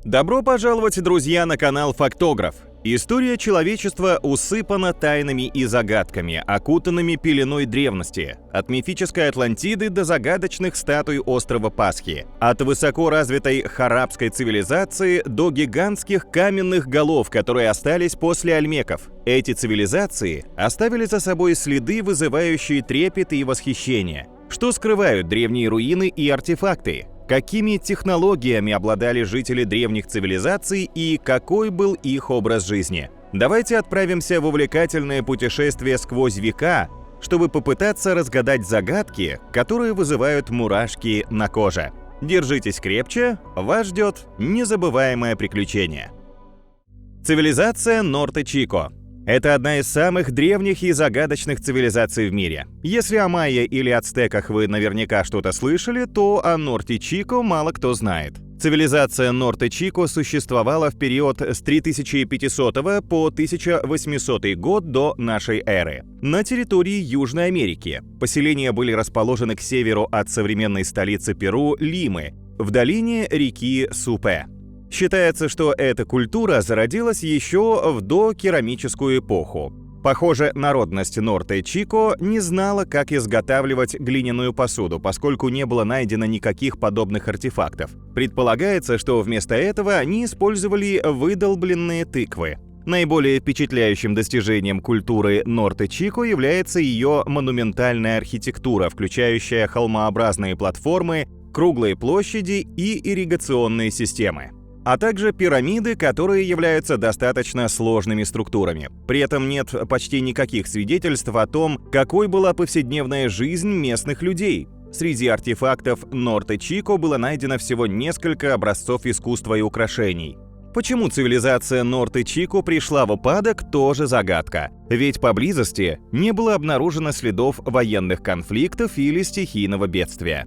Добро пожаловать, друзья, на канал Фактограф. История человечества усыпана тайнами и загадками, окутанными пеленой древности. От мифической Атлантиды до загадочных статуй острова Пасхи. От высоко развитой харабской цивилизации до гигантских каменных голов, которые остались после ольмеков. Эти цивилизации оставили за собой следы, вызывающие трепет и восхищение. Что скрывают древние руины и артефакты? Какими технологиями обладали жители древних цивилизаций и какой был их образ жизни? Давайте отправимся в увлекательное путешествие сквозь века, чтобы попытаться разгадать загадки, которые вызывают мурашки на коже. Держитесь крепче, вас ждет незабываемое приключение. Цивилизация Норте-Чико. Это одна из самых древних и загадочных цивилизаций в мире. Если о майя или ацтеках вы наверняка что-то слышали, то о Норте-Чико мало кто знает. Цивилизация Норте-Чико существовала в период с 3500 по 1800 год до нашей эры на территории Южной Америки. Поселения были расположены к северу от современной столицы Перу Лимы, в долине реки Супе. Считается, что эта культура зародилась еще в докерамическую эпоху. Похоже, народность Норте-Чико не знала, как изготавливать глиняную посуду, поскольку не было найдено никаких подобных артефактов. Предполагается, что вместо этого они использовали выдолбленные тыквы. Наиболее впечатляющим достижением культуры Норте-Чико является ее монументальная архитектура, включающая холмообразные платформы, круглые площади и ирригационные системы, а также пирамиды, которые являются достаточно сложными структурами. При этом нет почти никаких свидетельств о том, какой была повседневная жизнь местных людей. Среди артефактов Норте-Чико было найдено всего несколько образцов искусства и украшений. Почему цивилизация Норте-Чико пришла в упадок, тоже загадка. Ведь поблизости не было обнаружено следов военных конфликтов или стихийного бедствия.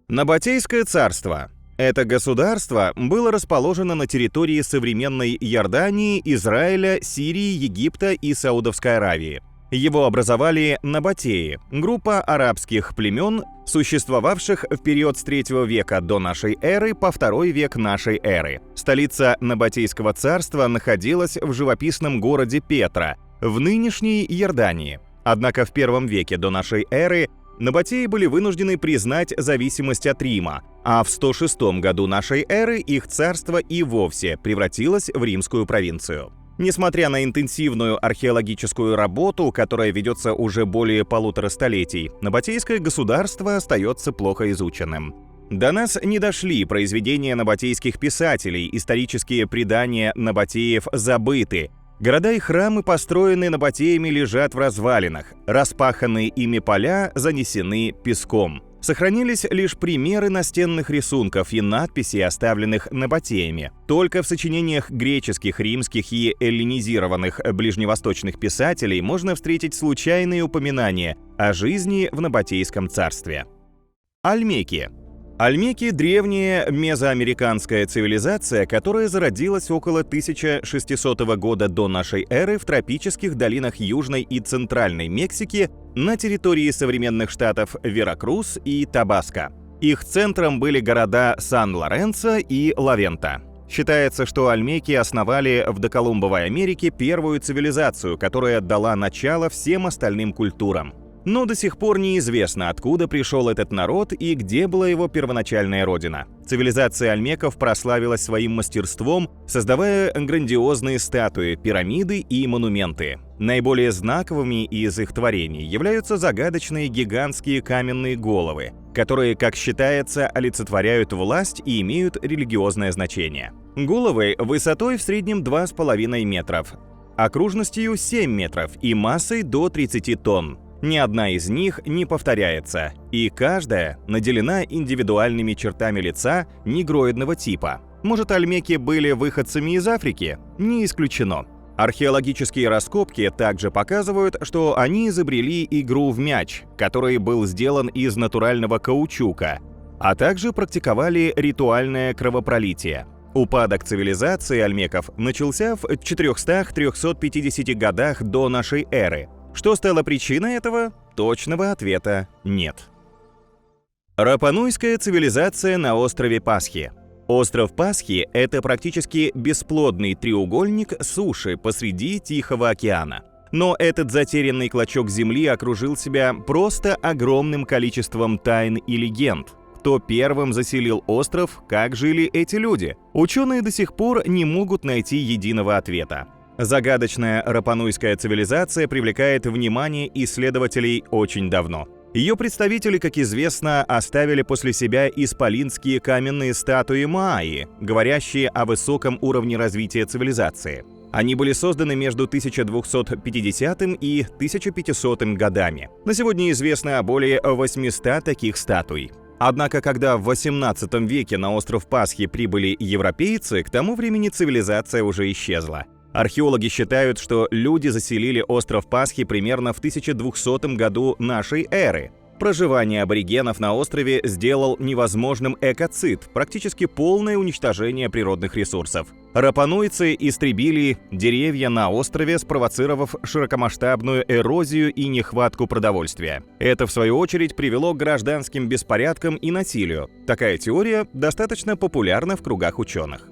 Набатейское царство. Это государство было расположено на территории современной Иордании, Израиля, Сирии, Египта и Саудовской Аравии. Его образовали набатеи, группа арабских племен, существовавших в период с 3 века до нашей эры по 2 век нашей эры. Столица Набатейского царства находилась в живописном городе Петра, в нынешней Иордании. Однако в 1 веке до нашей эры набатеи были вынуждены признать зависимость от Рима, а в 106 году нашей эры их царство и вовсе превратилось в римскую провинцию. Несмотря на интенсивную археологическую работу, которая ведется уже более 1,5 столетий, набатейское государство остается плохо изученным. До нас не дошли произведения набатейских писателей, исторические предания набатеев забыты. Города и храмы, построенные набатеями, лежат в развалинах, распаханные ими поля занесены песком. Сохранились лишь примеры настенных рисунков и надписей, оставленных набатеями. Только в сочинениях греческих, римских и эллинизированных ближневосточных писателей можно встретить случайные упоминания о жизни в Набатейском царстве. Ольмеки. Ольмеки – древняя мезоамериканская цивилизация, которая зародилась около 1600 года до нашей эры в тропических долинах Южной и Центральной Мексики на территории современных штатов Веракрус и Табаско. Их центром были города Сан-Лоренсо и Лавента. Считается, что ольмеки основали в доколумбовой Америке первую цивилизацию, которая дала начало всем остальным культурам. Но до сих пор неизвестно, откуда пришел этот народ и где была его первоначальная родина. Цивилизация ольмеков прославилась своим мастерством, создавая грандиозные статуи, пирамиды и монументы. Наиболее знаковыми из их творений являются загадочные гигантские каменные головы, которые, как считается, олицетворяют власть и имеют религиозное значение. Головы высотой в среднем 2,5 метров, окружностью 7 метров и массой до 30 тонн. Ни одна из них не повторяется, и каждая наделена индивидуальными чертами лица негроидного типа. Может, ольмеки были выходцами из Африки? Не исключено. Археологические раскопки также показывают, что они изобрели игру в мяч, который был сделан из натурального каучука, а также практиковали ритуальное кровопролитие. Упадок цивилизации ольмеков начался в 400-350 годах до нашей эры. Что стало причиной этого? Точного ответа нет. Рапа-Нуйская цивилизация на острове Пасхи. Остров Пасхи – это практически бесплодный треугольник суши посреди Тихого океана. Но этот затерянный клочок земли окружил себя просто огромным количеством тайн и легенд. Кто первым заселил остров, как жили эти люди? Ученые до сих пор не могут найти единого ответа. Загадочная рапануйская цивилизация привлекает внимание исследователей очень давно. Ее представители, как известно, оставили после себя исполинские каменные статуи Майи, говорящие о высоком уровне развития цивилизации. Они были созданы между 1250 и 1500 годами. На сегодня известно о более 800 таких статуй. Однако, когда в XVIII веке на остров Пасхи прибыли европейцы, к тому времени цивилизация уже исчезла. Археологи считают, что люди заселили остров Пасхи примерно в 1200 году нашей эры. Проживание аборигенов на острове сделал невозможным экоцид, практически полное уничтожение природных ресурсов. Рапануйцы истребили деревья на острове, спровоцировав широкомасштабную эрозию и нехватку продовольствия. Это, в свою очередь, привело к гражданским беспорядкам и насилию. Такая теория достаточно популярна в кругах ученых.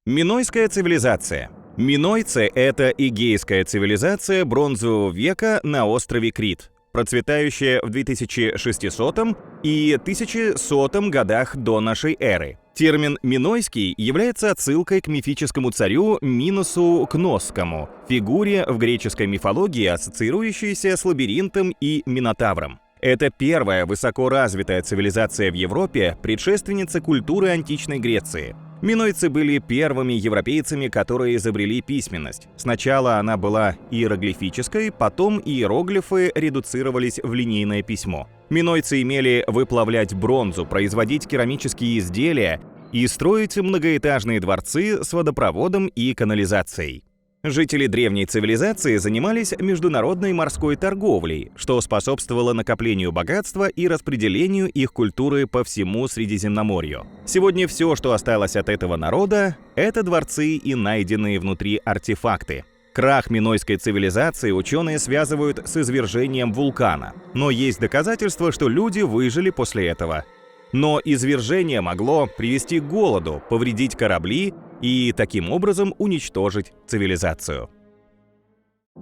Минойская цивилизация. Минойцы – это эгейская цивилизация бронзового века на острове Крит, процветающая в 2600 и 1100 годах до нашей эры. Термин «минойский» является отсылкой к мифическому царю Миносу Кносскому, фигуре в греческой мифологии, ассоциирующейся с лабиринтом и Минотавром. Это первая высокоразвитая цивилизация в Европе, предшественница культуры античной Греции. Минойцы были первыми европейцами, которые изобрели письменность. Сначала она была иероглифической, потом иероглифы редуцировались в линейное письмо. Минойцы имели выплавлять бронзу, производить керамические изделия и строить многоэтажные дворцы с водопроводом и канализацией. Жители древней цивилизации занимались международной морской торговлей, что способствовало накоплению богатства и распределению их культуры по всему Средиземноморью. Сегодня все, что осталось от этого народа, это дворцы и найденные внутри артефакты. Крах минойской цивилизации ученые связывают с извержением вулкана, но есть доказательства, что люди выжили после этого. Но извержение могло привести к голоду, повредить корабли и таким образом уничтожить цивилизацию.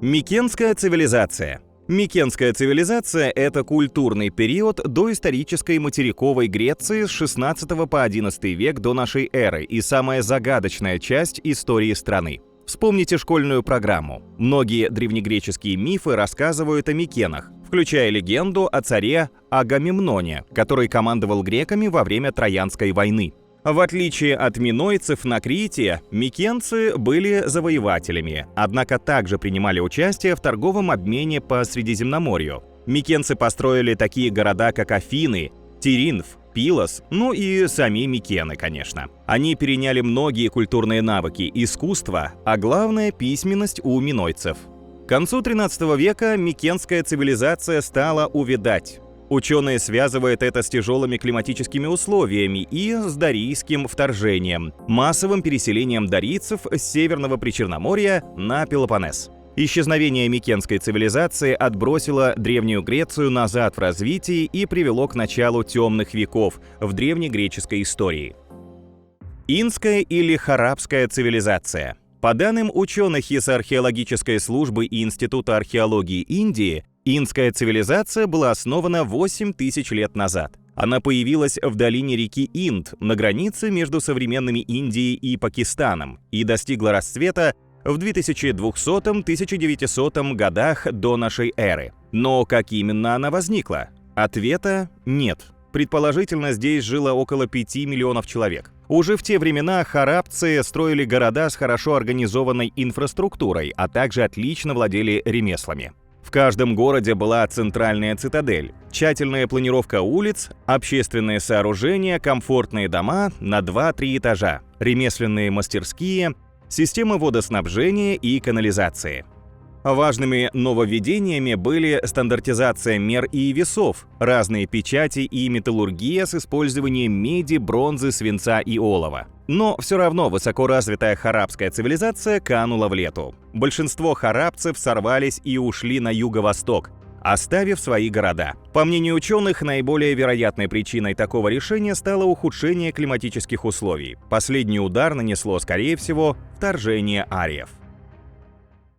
Микенская цивилизация. Микенская цивилизация – это культурный период доисторической материковой Греции с 16 по XI век до нашей эры и самая загадочная часть истории страны. Вспомните школьную программу. Многие древнегреческие мифы рассказывают о микенах, включая легенду о царе Агамемноне, который командовал греками во время Троянской войны. В отличие от минойцев на Крите, микенцы были завоевателями, однако также принимали участие в торговом обмене по Средиземноморью. Микенцы построили такие города, как Афины, Тиринф, Пилос, ну и сами Микены, конечно. Они переняли многие культурные навыки, искусство, а главное – письменность у минойцев. К концу XIII века микенская цивилизация стала увядать. Ученые связывают это с тяжелыми климатическими условиями и с дарийским вторжением, массовым переселением дарийцев с Северного Причерноморья на Пелопоннес. Исчезновение микенской цивилизации отбросило Древнюю Грецию назад в развитии и привело к началу темных веков в древнегреческой истории. Инская или харабская цивилизация. По данным ученых из археологической службы и Института археологии Индии, инская цивилизация была основана 8000 лет назад. Она появилась в долине реки Инд, на границе между современными Индией и Пакистаном, и достигла расцвета в 2200-1900 годах до нашей эры. Но как именно она возникла? Ответа нет. Предположительно, здесь жило около 5 миллионов человек. Уже в те времена харабцы строили города с хорошо организованной инфраструктурой, а также отлично владели ремеслами. В каждом городе была центральная цитадель, тщательная планировка улиц, общественные сооружения, комфортные дома на 2-3 этажа, ремесленные мастерские, система водоснабжения и канализации. Важными нововведениями были стандартизация мер и весов, разные печати и металлургия с использованием меди, бронзы, свинца и олова. Но все равно высокоразвитая харабская цивилизация канула в лету. Большинство харабцев сорвались и ушли на юго-восток, оставив свои города. По мнению ученых, наиболее вероятной причиной такого решения стало ухудшение климатических условий. Последний удар нанесло, скорее всего, вторжение ариев.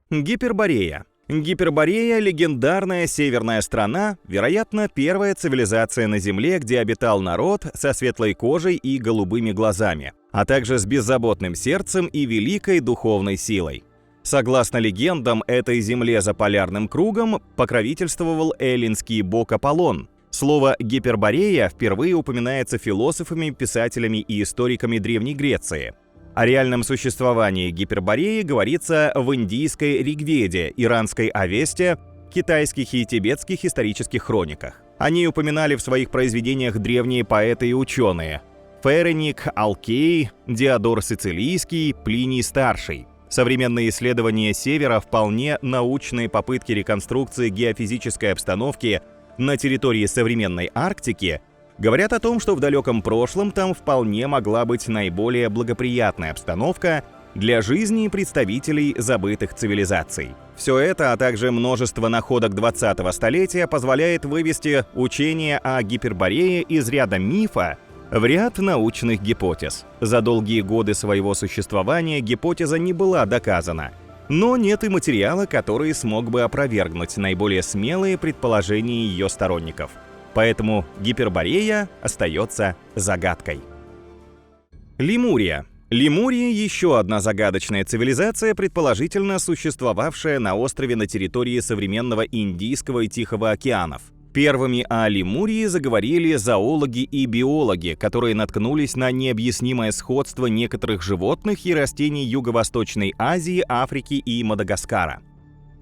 Гиперборея. Гиперборея – легендарная северная страна, вероятно, первая цивилизация на Земле, где обитал народ со светлой кожей и голубыми глазами, а также с беззаботным сердцем и великой духовной силой. Согласно легендам, этой земле за полярным кругом покровительствовал эллинский бог Аполлон. Слово «гиперборея» впервые упоминается философами, писателями и историками Древней Греции. О реальном существовании Гипербореи говорится в индийской Ригведе, иранской Авесте, китайских и тибетских исторических хрониках. О ней упоминали в своих произведениях древние поэты и ученые – Ференик, Алкей, Диодор Сицилийский, Плиний Старший. Современные исследования Севера вполне научные попытки реконструкции геофизической обстановки на территории современной Арктики говорят о том, что в далеком прошлом там вполне могла быть наиболее благоприятная обстановка для жизни представителей забытых цивилизаций. Все это, а также множество находок 20-го столетия позволяет вывести учение о Гиперборее из ряда мифа в ряд научных гипотез. За долгие годы своего существования гипотеза не была доказана, но нет и материала, который смог бы опровергнуть наиболее смелые предположения ее сторонников. Поэтому Гиперборея остается загадкой. Лемурия. Лемурия – еще одна загадочная цивилизация, предположительно существовавшая на острове на территории современного Индийского и Тихого океанов. Первыми о Лемурии заговорили зоологи и биологи, которые наткнулись на необъяснимое сходство некоторых животных и растений Юго-Восточной Азии, Африки и Мадагаскара.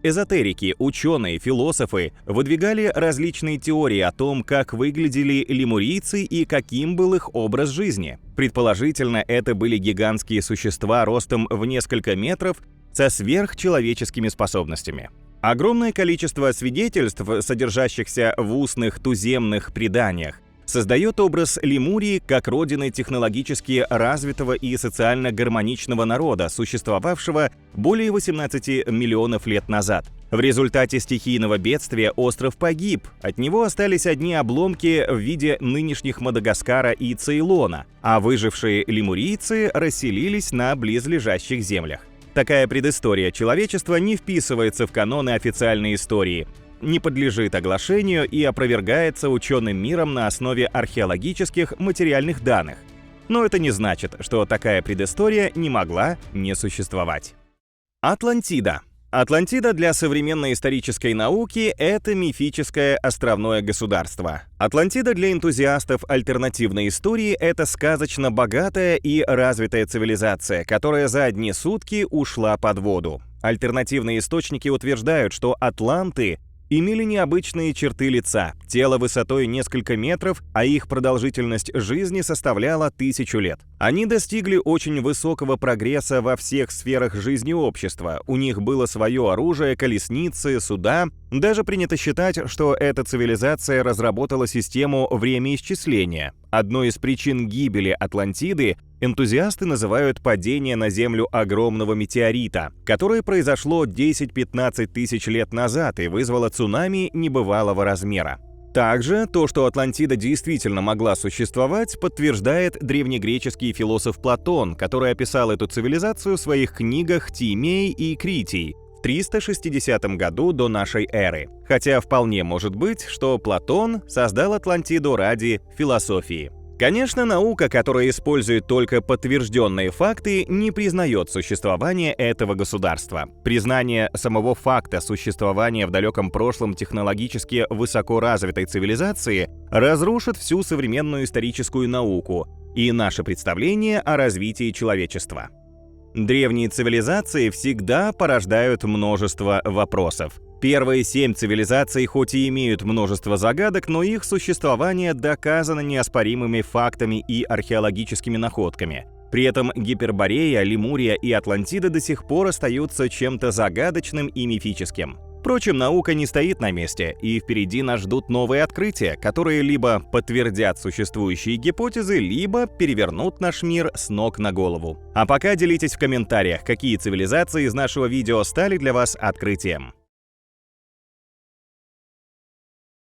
Эзотерики, ученые, философы выдвигали различные теории о том, как выглядели лемурийцы и каким был их образ жизни. Предположительно, это были гигантские существа ростом в несколько метров со сверхчеловеческими способностями. Огромное количество свидетельств, содержащихся в устных туземных преданиях, создает образ Лемурии как родины технологически развитого и социально гармоничного народа, существовавшего более 18 миллионов лет назад. В результате стихийного бедствия остров погиб, от него остались одни обломки в виде нынешних Мадагаскара и Цейлона, а выжившие лемурийцы расселились на близлежащих землях. Такая предыстория человечества не вписывается в каноны официальной истории, не подлежит оглашению и опровергается ученым миром на основе археологических материальных данных. Но это не значит, что такая предыстория не могла не существовать. Атлантида. Атлантида для современной исторической науки – это мифическое островное государство. Атлантида для энтузиастов альтернативной истории – это сказочно богатая и развитая цивилизация, которая за одни сутки ушла под воду. Альтернативные источники утверждают, что атланты имели необычные черты лица, тело высотой несколько метров, а их продолжительность жизни составляла 1000 лет. Они достигли очень высокого прогресса во всех сферах жизни общества. У них было свое оружие, колесницы, суда. Даже принято считать, что эта цивилизация разработала систему времяисчисления. Одной из причин гибели Атлантиды энтузиасты называют падение на Землю огромного метеорита, которое произошло 10-15 тысяч лет назад и вызвало цунами небывалого размера. Также то, что Атлантида действительно могла существовать, подтверждает древнегреческий философ Платон, который описал эту цивилизацию в своих книгах «Тиемей» и «Критий» в 360 году до нашей эры. Хотя вполне может быть, что Платон создал Атлантиду ради философии. Конечно, наука, которая использует только подтвержденные факты, не признает существование этого государства. Признание самого факта существования в далеком прошлом технологически высоко развитой цивилизации разрушит всю современную историческую науку и наше представление о развитии человечества. Древние цивилизации всегда порождают множество вопросов. Первые 7 цивилизаций хоть и имеют множество загадок, но их существование доказано неоспоримыми фактами и археологическими находками. При этом Гиперборея, Лемурия и Атлантида до сих пор остаются чем-то загадочным и мифическим. Впрочем, наука не стоит на месте, и впереди нас ждут новые открытия, которые либо подтвердят существующие гипотезы, либо перевернут наш мир с ног на голову. А пока делитесь в комментариях, какие цивилизации из нашего видео стали для вас открытием.